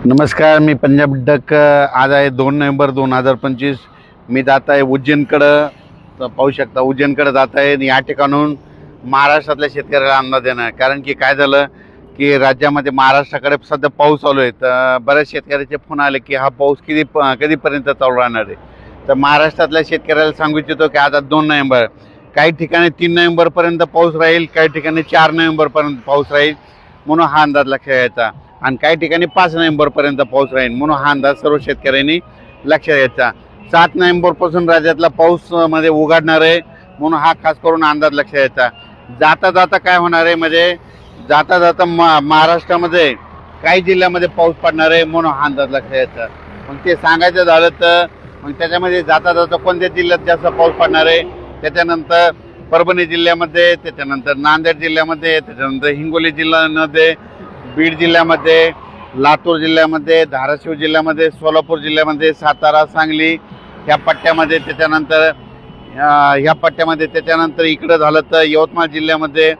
नमस्कार, मी पंजाब डक। आज आहे 2 नोव्हेंबर 2025। मी जात आहे उज्जैनकडं। तर पाहू शकता उज्जैनकडे जात आहे। या ठिकाणून महाराष्ट्रातल्या शेतकऱ्याला अंदाज देणार, कारण की काय झालं की राज्यामध्ये महाराष्ट्राकडे सध्या पाऊस चालू आहे। तर बऱ्याच शेतकऱ्याचे फोन आले की हा पाऊस कधीपर्यंत चालू राहणार आहे। तर महाराष्ट्रातल्या शेतकऱ्याला सांगू इच्छितो की आज 2 नोव्हेंबर, काही ठिकाणी 3 नोव्हेंबरपर्यंत पाऊस राहील, काही ठिकाणी 4 नोव्हेंबरपर्यंत पाऊस राहील, म्हणून हा अंदाज लक्षात घ्यायचा। आणि काही ठिकाणी 5 नोव्हेंबरपर्यंत पाऊस राहील, म्हणून हा अंदाज सर्व शेतकऱ्यांनी लक्षात घ्यायचा। 7 नोव्हेंबरपासून राज्यातला पाऊस मध्ये उघडणार आहे, म्हणून हा खास करून अंदाज लक्षात घ्यायचा। जाता जाता काय होणार आहे, म्हणजे जाता जाता महाराष्ट्रामध्ये काही जिल्ह्यामध्ये पाऊस पडणार आहे, म्हणून हा अंदाज लक्षात घ्यायचा। मग ते सांगायचं झालं तर मग त्याच्यामध्ये जाता जाता कोणत्या जिल्ह्यात जास्त पाऊस पडणार आहे, त्याच्यानंतर परभणी जिल्ह्यामध्ये, त्याच्यानंतर नांदेड जिल्ह्यामध्ये, त्याच्यानंतर हिंगोली जिल्ह्यामध्ये, बीड जिल्ह्यामध्ये, लातूर जिल्ह्यामध्ये, धाराशिव जिल्ह्यामध्ये, सोलापूर जिल्ह्यामध्ये, सातारा, सांगली ह्या पट्ट्यामध्ये, त्याच्यानंतर इकडं झालं तर यवतमाळ जिल्ह्यामध्ये,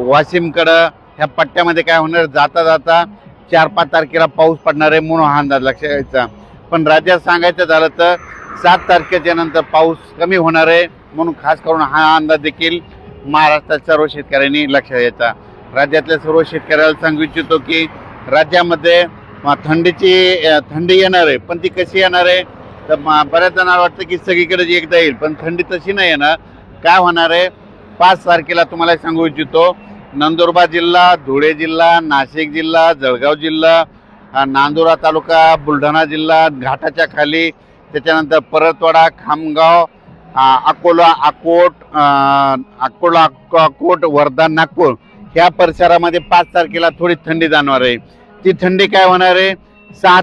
वाशिमकडं ह्या पट्ट्यामध्ये काय होणार, जाता जाता 4-5 तारखेला पाऊस पडणार आहे, म्हणून हा अंदाज लक्षात घ्यायचा। पण राज्यात सांगायचं झालं तर 7 तारखेच्या नंतर पाऊस कमी होणार आहे, म्हणून खास करून हा अंदाज देखील महाराष्ट्राच्या सर्व शेतकऱ्यांनी लक्षात घ्यायचा। राज्यातल्या सर्व शेतकऱ्याला सांगू इच्छितो की राज्यामध्ये थंडी येणार आहे, पण ती कशी येणार आहे, तर बऱ्याच जणांना वाटतं की सगळीकडे एकदा येईल, पण थंडी तशी नाही येणार। काय होणार आहे, 5 तारखेला तुम्हाला सांगू इच्छितो, नंदुरबार जिल्हा, धुळे जिल्हा, नाशिक जिल्हा, जळगाव जिल्हा, नांदुरा तालुका, बुलढाणा जिल्हा, घाटाच्या खाली, त्याच्यानंतर परतवाडा, खामगाव, अकोला, अकोट, वर्धा, नागपूर ह्या परिसरामध्ये 5 तारखेला थोडी थंडी जाणवणार आहे। ती थंडी काय होणार आहे, 6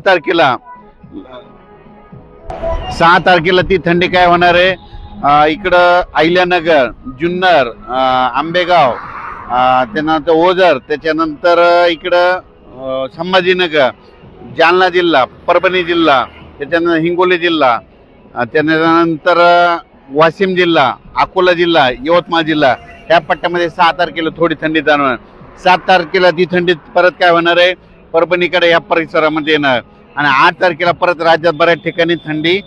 तारखेला ती थंडी काय होणार आहे, इकडं अहिल्यानगर, जुन्नर, आंबेगाव, त्यानंतर ओझर, त्याच्यानंतर इकडं संभाजीनगर, जालना जिल्हा, परभणी जिल्हा, त्याच्यानंतर हिंगोली जिल्हा, त्यानंतर वाशिम जिल्हा, अकोला जिल्हा, यवतमाळ जिल्हा ह्या पट्ट्यामध्ये 6 तारखेला थोडी थंडी जाणवणार। 7 तारखेला ती थंडी परत काय होणार आहे, परभणीकडे या परिसरामध्ये येणार, आणि 8 तारखेला परत राज्यात बऱ्याच ठिकाणी थंडी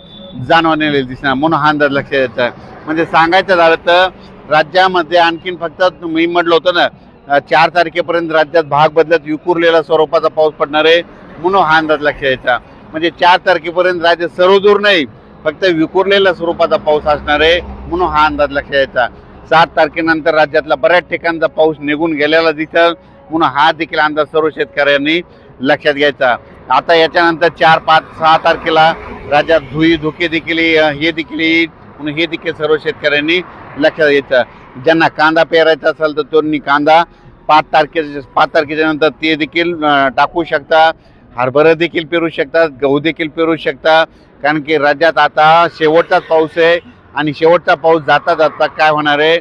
जाणवण्याला दिसणार, म्हणून हा अंदाज लक्षात घ्यायचा। म्हणजे सांगायचं झालं तर राज्यामध्ये आणखीन फक्त मी म्हटलं होतं ना 4 तारखेपर्यंत राज्यात भाग बदलत विखुरलेला स्वरूपाचा पाऊस पडणार आहे, म्हणून हा अंदाज लक्षात घ्यायचा। म्हणजे 4 तारखेपर्यंत राज्य सर्वदूर नाही, फक्त विखुरलेल्या स्वरूपाचा पाऊस असणार आहे, म्हणून हा अंदाज लक्षात घ्यायचा। 7 तारखेनंतर राज्यातला बऱ्याच ठिकाणचा पाऊस निघून गेलेला दिसेल, म्हणून हा देखील अंदाज सर्व शेतकऱ्यांनी लक्षात घ्यायचा। आता याच्यानंतर 4, 5, 6 तारखेला राज्यात धुके देखील येईल, म्हणून हे देखील सर्व शेतकऱ्यांनी लक्षात घ्यायचं। ज्यांना कांदा पेरायचा असेल तर त्यांनी कांदा 5 तारखेच्या नंतर ते देखील टाकू शकता, हरभरा देखील पेरू शकतात, गहू देखील पेरू शकता, कारण की राज्यात आता शेवटचाच पाऊस आहे, आणि शेवटचा पाऊस जाता जाता काय होणार आहे,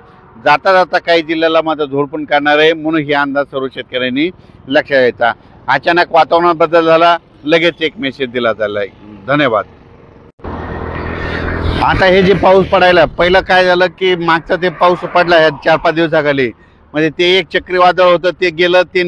जाता जाता काही जिल्ह्याला मात्र झोडपून काढणार आहे, म्हणून हे अंदाज सर्व शेतकऱ्यांनी लक्षात घ्यायचा। अचानक वातावरणात बदल झाला, लगेच एक मेसेज दिला झाला आहे। धन्यवाद। आता हे जे पाऊस पडायला पहिलं काय झालं की मागचा ते पाऊस पडला 4-5 दिवसाखाली, म्हणजे ते एक चक्रीवादळ होतं, ते गेलं, ते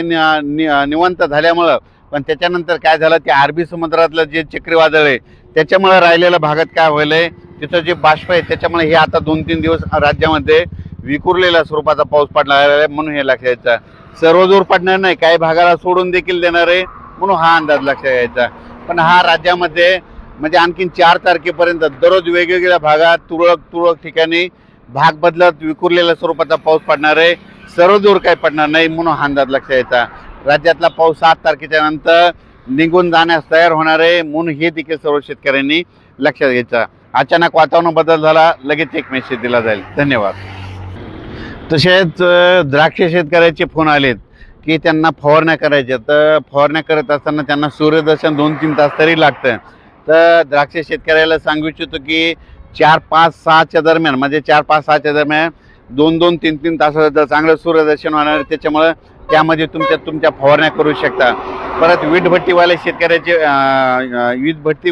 निवांत झाल्यामुळं, पण त्याच्यानंतर काय झालं, ते अरबी समुद्रातलं जे चक्रीवादळ आहे त्याच्यामुळे राहिलेल्या भागात काय व्हायलंय, तिथं जे बाष्प आहे त्याच्यामुळे हे आता 2-3 दिवस राज्यामध्ये विखुरलेल्या स्वरूपाचा पाऊस पडला आहे, म्हणून हे लक्षात घ्यायचं। सर्वदूर पडणार नाही, काही भागाला सोडून देखील देणार आहे, म्हणून हा अंदाज लक्षात घ्यायचा। पण हा राज्यामध्ये म्हणजे आणखीन 4 तारखेपर्यंत दररोज वेगवेगळ्या भागात तुरळक ठिकाणी भाग बदलत विखुरलेल्या स्वरूपाचा पाऊस पडणार आहे, सर्वदूर काही पडणार नाही, म्हणून हा अंदाज लक्षात घ्यायचा। राज्यातला पाऊस 7 तारखेच्या नंतर निघून जाण्यास तयार होणार आहे, म्हणून हे देखील सर्व शेतकऱ्यांनी लक्षात घ्यायचं। अचानक वातावरण बदल झाला, लगेच एक मेसेज दिला जाईल। धन्यवाद। तसेच द्राक्ष शेतकऱ्याचे फोन आलेत की त्यांना फवारण्या करायच्या, तर फवारण्या करत असताना त्यांना सूर्यदर्शन 2-3 तास तरी लागतं। तर द्राक्ष शेतकऱ्याला सांगू इच्छितो की 4, 5, 6च्या दरम्यान, म्हणजे 4, 5, 6च्या दरम्यान 2-2, 3-3 तासाचं चांगलं सूर्यदर्शन होणार आहे, त्याच्यामुळे त्यामध्ये तुमच्या फवारण्या करू शकता। परत वीटभट्टीवाले शेतकऱ्याचे वीटभट्टी